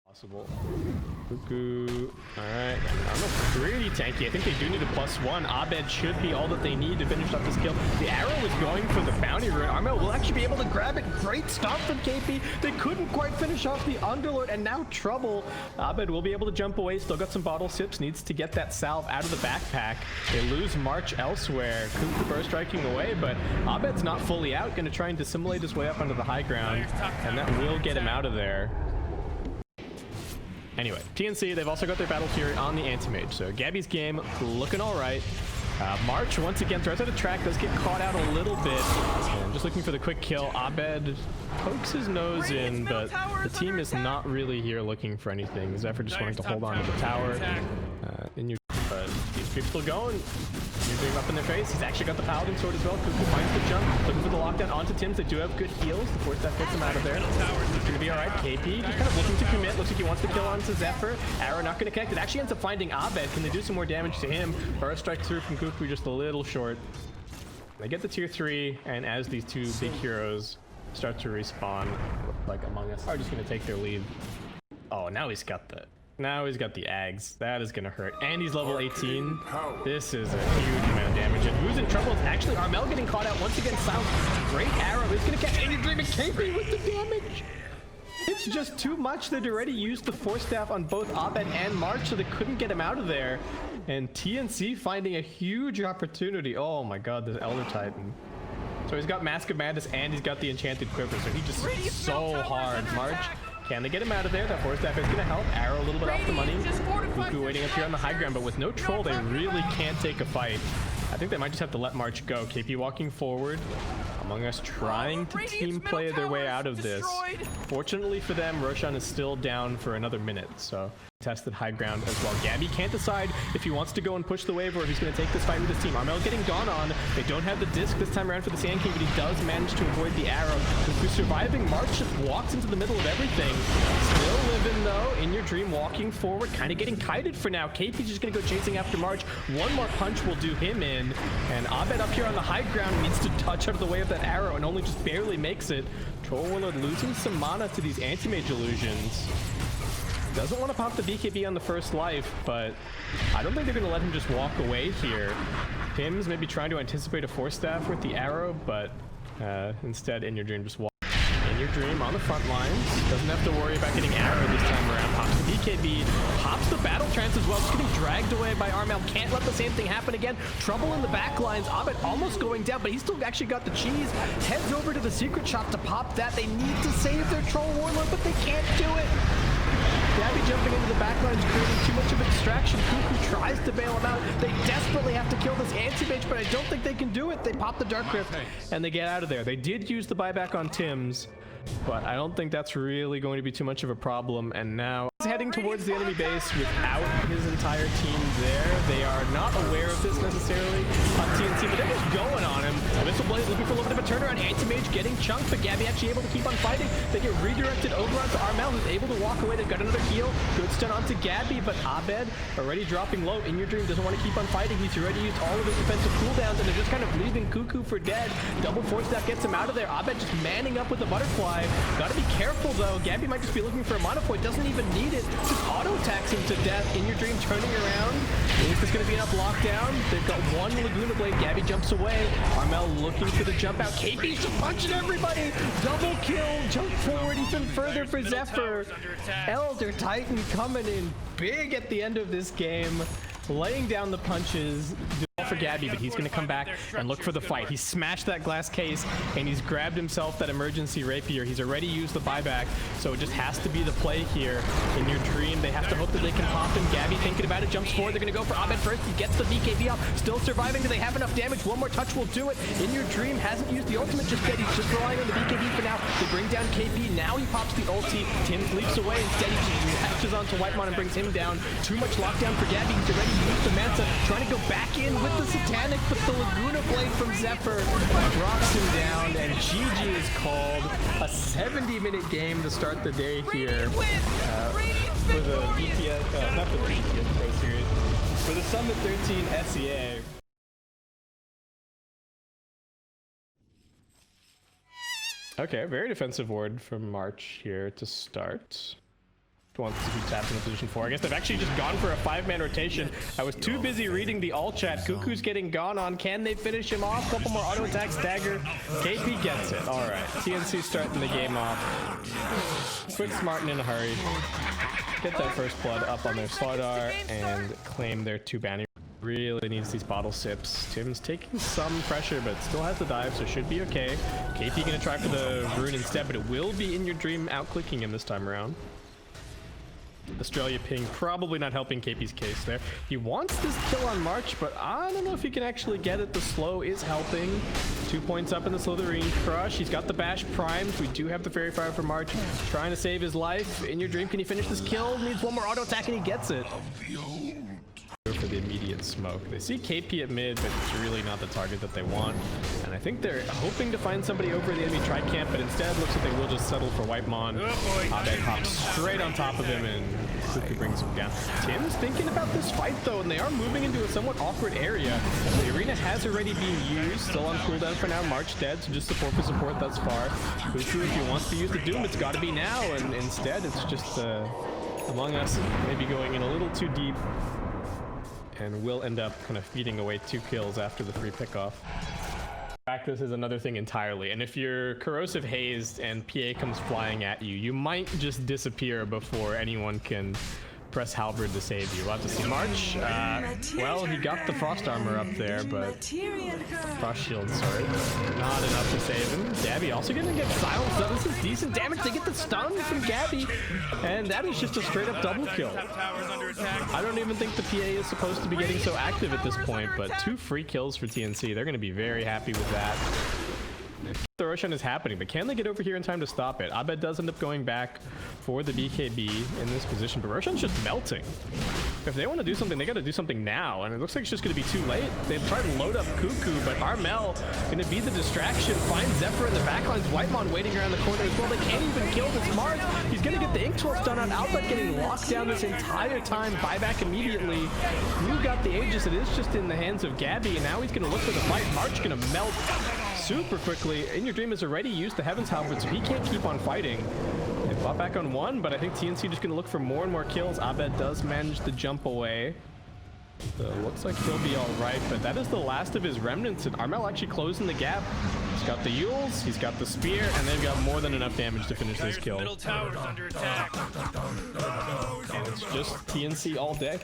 Possible. Cuckoo. Alright. Armel's pretty tanky. I think they do need a +1. Abed should be all that they need to finish up this kill. The arrow was going for the bounty rune. Armel will actually be able to grab it. Great stop from kpii. They couldn't quite finish off the Underlord, and now trouble. Abed will be able to jump away. Still got some bottle sips. Needs to get that salve out of the backpack. They lose March elsewhere. Cuckoo burst striking away, but Abed's not fully out. Gonna try and dissimulate his way up onto the high ground, and that will get him out of there. Anyway, TNC, they've also got their Battle Fury on the Anti-Mage, so Gabbi's game looking all right. March, once again, throws out a track, does get caught out a little bit. And just looking for the quick kill. Abed pokes his nose in, but the team is not really here looking for anything. Zephyr just wanting to hold on to the tower. But these people are going. You're doing up in their face. He's actually got the Paladin Sword as well. Cuckoo finds the jump, looking for the lockdown onto Tims. They do have good heals. The force that gets him out of there. It's going to be all right. kpii just kind of looking to commit. Looks like he wants to kill onto Zephyr. Arrow not going to connect. It actually ends up finding Abed. Can they do some more damage to him? Burst strike through from Cuckoo, just a little short. They get the tier 3, and as these two big heroes start to respawn, like Among Us are just going to take their lead. Oh, now he's got the Ags. That is gonna hurt. And he's level 18. This is a huge amount of damage. And who's in trouble? It's actually Armel getting caught out once again. Silence. Great arrow. It's gonna catch Any Dream and kpii with the damage. It's just too much. They'd already used the Force Staff on both Abed and March, so they couldn't get him out of there. And TNC finding a huge opportunity. Oh my god, this Elder Titan. So he's got Mask of Madness and he's got the Enchanted Quiver, so he just so hard. March. Can they get him out of there? That Force Staff is going to help. Arrow a little bit off the money. Cuckoo waiting up here on the high ground, but with no troll, they really can't take a fight. I think they might just have to let March go. kpii walking forward. Among Us trying to team play their way out of this. Fortunately for them, Roshan is still down for another minute, so tested high ground as well. Gabbi can't decide if he wants to go and push the wave or if he's going to take this fight with his team. Armel getting gone on. They don't have the disc this time around for the Sand King, but he does manage to avoid the arrow. Cuckoo surviving. March just walks into the middle of everything. Still living though. In Your Dream walking forward, kind of getting kited for now. kpii's just going to go chasing after March. One more punch will do him in. And Abed up here on the high ground needs to touch out of the way of that arrow and only just barely makes it. Troll Warlord losing some mana to these anti-mage illusions. Doesn't want to pop the BKB on the first life, but I don't think they're going to let him just walk away here. Tim's maybe trying to anticipate a Force Staff with the arrow, but instead In Your Dream just walks. In Your Dream on the front lines. Doesn't have to worry about getting arrow this time around. Pops the BKB, pops the Battle Trance as well. Just getting dragged away by Armel. Can't let the same thing happen again. Trouble in the back lines. Abed almost going down, but he's still actually got the cheese. Heads over to the secret shop to pop that. They need to save their Troll Warlord, but they can't do it. Gabbi jumping into the backlines, creating too much of a distraction. Cuckoo tries to bail him out. They desperately have to kill this anti-mage, but I don't think they can do it. They pop the Dark Rift, and they get out of there. They did use the buyback on Tims, but I don't think that's really going to be too much of a problem. And now he's heading towards the enemy base without his entire team there. They are not aware of this necessarily on TNC, but they're just going on him. Abyssal Blade looking for a little bit of a turnaround. Anti-Mage getting chunked, but Gabbi actually able to keep on fighting. They get redirected over onto Armel, who's able to walk away. They've got another heal. Good stun onto Gabbi, but Abed already dropping low. In Your Dream doesn't want to keep on fighting. He's already used all of his defensive cooldowns, and they're just kind of leaving Cuckoo for dead. Double Force Staff gets him out of there. Abed just manning up with the butterfly. Gotta be careful though. Gabbi might just be looking for a mana point. Doesn't even need it. Just auto attacks him to death. In Your Dream turning around. Is this going to be enough lockdown? They've got one Laguna Blade. Gabbi jumps away. Armel looking for the jump out. kpii's just punching everybody. Double kill. Jump forward even further for Zephyr. Elder Titan coming in big at the end of this game. Laying down the punches for Gabbi, but he's going to come back and look for the fight. He smashed that glass case and he's grabbed himself that emergency rapier. He's already used the buyback, so it just has to be the play here. In Your Dream, they have to hope that they can pop him. Gabbi thinking about it, jumps forward. They're going to go for Abed first. He gets the BKB up, still surviving. Do they have enough damage? One more touch will do it. In Your Dream hasn't used the ultimate just yet. He's just relying on the BKB for now. They bring down kpii. Now he pops the ulti. Tim leaps away. Instead, he latches onto Whitemon and brings him down. Too much lockdown for Gabbi. He's already used the Mansa, trying to go back in with the Satanic, but the Laguna Blade from Zephyr drops him down, and GG is called. A 70-minute game to start the day here for the BTS, not for the BTS Pro Series, for the Summit 13 SEA. Okay, very defensive ward from March here to start. wants to be tapped in the position 4. I guess they've actually just gone for a 5-man rotation. I was too busy reading the all chat. Cuckoo's getting gone on. Can they finish him off? Couple more auto attacks. Dagger. KP gets it. All right. TNC starting the game off. Quick, smart, and in a hurry. Get that first blood up on their Slardar and claim their 2 bounty. Really needs these bottle sips. Tim's taking some pressure, but still has the dive, so should be okay. KP gonna try for the rune instead, but it will be In Your Dream out-clicking him this time around. Australia ping probably not helping KP's case there. He wants this kill on March, but I don't know if he can actually get it. The slow is helping. 2 points up in the Slytherin crush. He's got the bash primed. We do have the fairy fire for March. Trying to save his life. In Your Dream, can he finish this kill? Needs one more auto attack and he gets it. For the immediate smoke. They see KP at mid, but it's really not the target that they want. And I think they're hoping to find somebody over the enemy tri-camp, but instead looks like they will just settle for Whitemon. Abed hops straight on top of him and quickly brings him down. Tim's thinking about this fight though, and they are moving into a somewhat awkward area. The arena has already been used, still on cooldown for now. March dead, so just support for support thus far. Kuku, if he wants to use the Doom, it's got to be now, and instead it's just Among Us maybe going in a little too deep. And will end up kind of feeding away 2 kills after the 3 pickoff. Practice is another thing entirely, and if you're corrosive hazed and PA comes flying at you, you might just disappear before anyone can press halberd to save you. We'll have to see. March, well, he got the frost armor up there, but frost shield, sorry, not enough to save him. Gabbi also gonna get silenced up. This is decent damage. They get the stun from Gabbi, and that is just a straight up double kill. I don't even think the PA is supposed to be getting so active at this point, but 2 free kills for TNC. They're gonna be very happy with that. The Roshan is happening, but can they get over here in time to stop it? Abed does end up going back for the BKB in this position, but Roshan's just melting. If they want to do something, they got to do something now, and it looks like it's just going to be too late. They've tried to load up Cuckoo, but Armel going to be the distraction. Finds Zephyr in the backlines. Whitemon waiting around the corner as well. They can't even kill this Mars. He's going to get the Ink Twirl stun on Outlet, getting locked down this entire time. Buyback immediately. Who got the Aegis? It is just in the hands of Gabbi, and now he's going to look for the fight. March going to melt super quickly. In Your Dream has already used the Heaven's Halberd, so he can't keep on fighting. They fought back on 1, but I think TNC just going to look for more and more kills. Abed does manage to jump away. So looks like he'll be all right, but that is the last of his remnants, and Armel actually closing the gap. He's got the Yules, he's got the Spear, and they've got more than enough damage to finish this kill. Middle tower's under attack. And it's just TNC all day.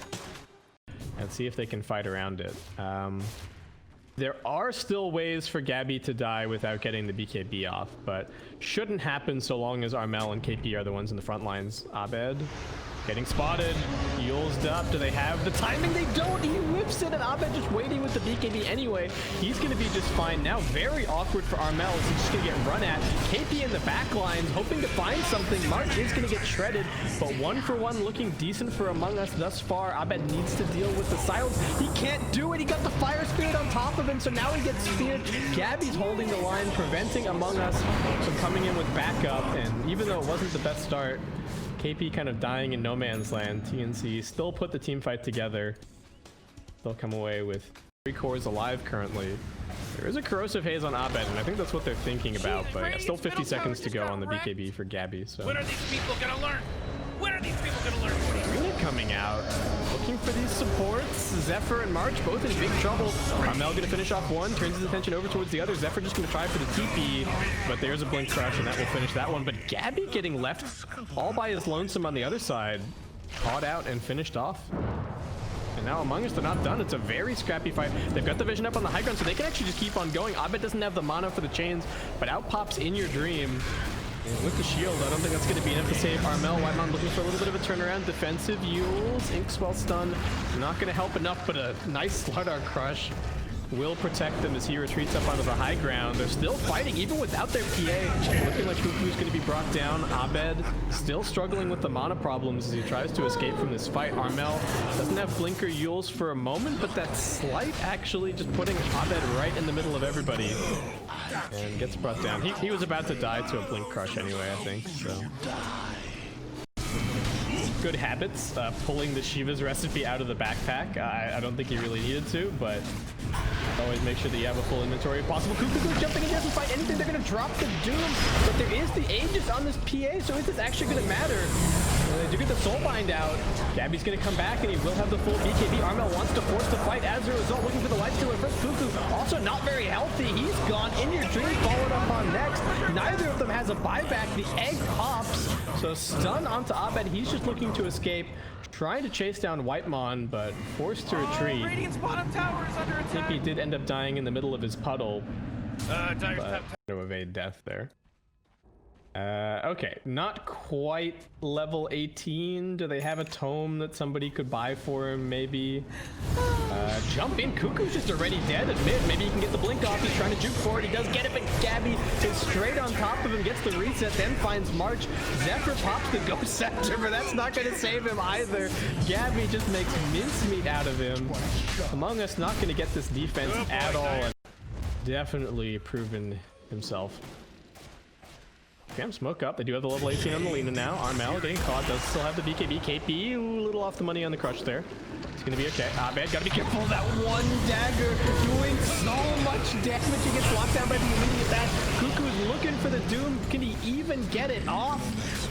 Let's see if they can fight around it. There are still ways for Gabbi to die without getting the BKB off, but shouldn't happen so long as Armel and KP are the ones in the front lines. Abed getting spotted, Yules up. Do they have the timing? They don't. He whips it, and Abed just waiting with the BKB anyway. He's going to be just fine now. Very awkward for Armel. He's just going to get run at. KP in the back lines, hoping to find something. March is going to get shredded, but 1 for 1 looking decent for Among Us thus far. Abed needs to deal with the silence. He can't do it. He got the Fire Spirit on top of him, so now he gets speared. Gabbi's holding the line, preventing Among Us from coming in with backup, and even though it wasn't the best start, KP kind of dying in no man's land. TNC still put the team fight together. They'll come away with 3 cores alive currently. There is a corrosive haze on Abed, and I think that's what they're thinking about, but yeah, still 50 seconds to go on the BKB for Gabbi. So When are these people gonna learn? When are these people gonna learn? really coming out, looking for these supports. Zephyr and March both in big trouble. Armel gonna finish off 1, turns his attention over towards the other. Zephyr just gonna try for the TP, but there's a blink crush, and that will finish that one. But Gabbi getting left all by his lonesome on the other side, caught out and finished off. And now Among Us, they're not done. It's a very scrappy fight. They've got the vision up on the high ground, so they can actually just keep on going. Abed doesn't have the mana for the chains, but out pops In Your Dream. And with the shield, I don't think that's going to be enough to save Armel. Whitemon looking for a little bit of a turnaround. Defensive Yules, Inkswell stun, not going to help enough, but a nice Slardar crush will protect them as he retreats up onto the high ground. They're still fighting, even without their PA. Looking like Cuckoo's going to be brought down. Abed still struggling with the mana problems as he tries to escape from this fight. Armel doesn't have Blinker Yules for a moment, but that slight actually just putting Abed right in the middle of everybody. And gets brought down. He was about to die to a Blink Crush anyway, I think, so. Good habits, pulling the Shiva's recipe out of the backpack. I don't think he really needed to, but always make sure that you have a full inventory if possible. Cuckoo jumping in, doesn't find anything. They're going to drop the Doom, but there is the Aegis on this PA, so is this actually going to matter? They do get the soulbind out. Gabbi's gonna come back and he will have the full BKB. Armel wants to force the fight as a result, looking for the lifesteal first. Cuckoo also not very healthy. He's gone. In Your Dream followed up on next. Neither of them has a buyback. The egg pops. So stun onto Abed. He's just looking to escape. Trying to chase down Whitemon, but forced to retreat. Radiant's bottom tower is under I think attack. he did end up dying in the middle of his puddle. Tiger's But to evade death there. Okay, not quite level 18. Do they have a tome that somebody could buy for him? Maybe. Jump in. Cuckoo's just already dead at mid. Maybe he can get the blink off. He's trying to juke for it. He does get it, but Gabbi is straight on top of him. Gets the reset, then finds March. Zephyr pops the Ghost Scepter, but that's not going to save him either. Gabbi just makes mincemeat out of him. Among Us not going to get this defense at all. And definitely proven himself. Cam smoke up. They do have the level 18 on the Lena now. Armel getting caught. Does still have the BKB. KP, ooh, a little off the money on the crush there. It's gonna be okay. Abed, gotta be careful of that one dagger. Doing so much damage. He gets locked down by the immediate dash. Cuckoo is looking for the Doom. Can he even get it off?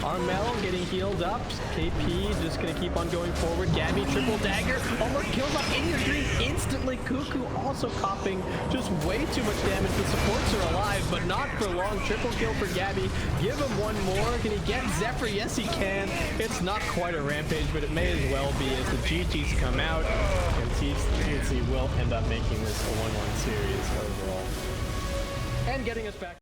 Armel getting healed up. KP just gonna keep on going forward. Gabbi, triple dagger. Almost kills off In Your Dream instantly. Cuckoo also copping just way too much damage. The supports are alive, but not for long. Triple kill for Gabbi. Give him one more. Can he get Zephyr? Yes, he can. It's not quite a rampage, but it may as well be as the GGs come out. And TNC will end up making this a 1-1 series overall. And getting us back.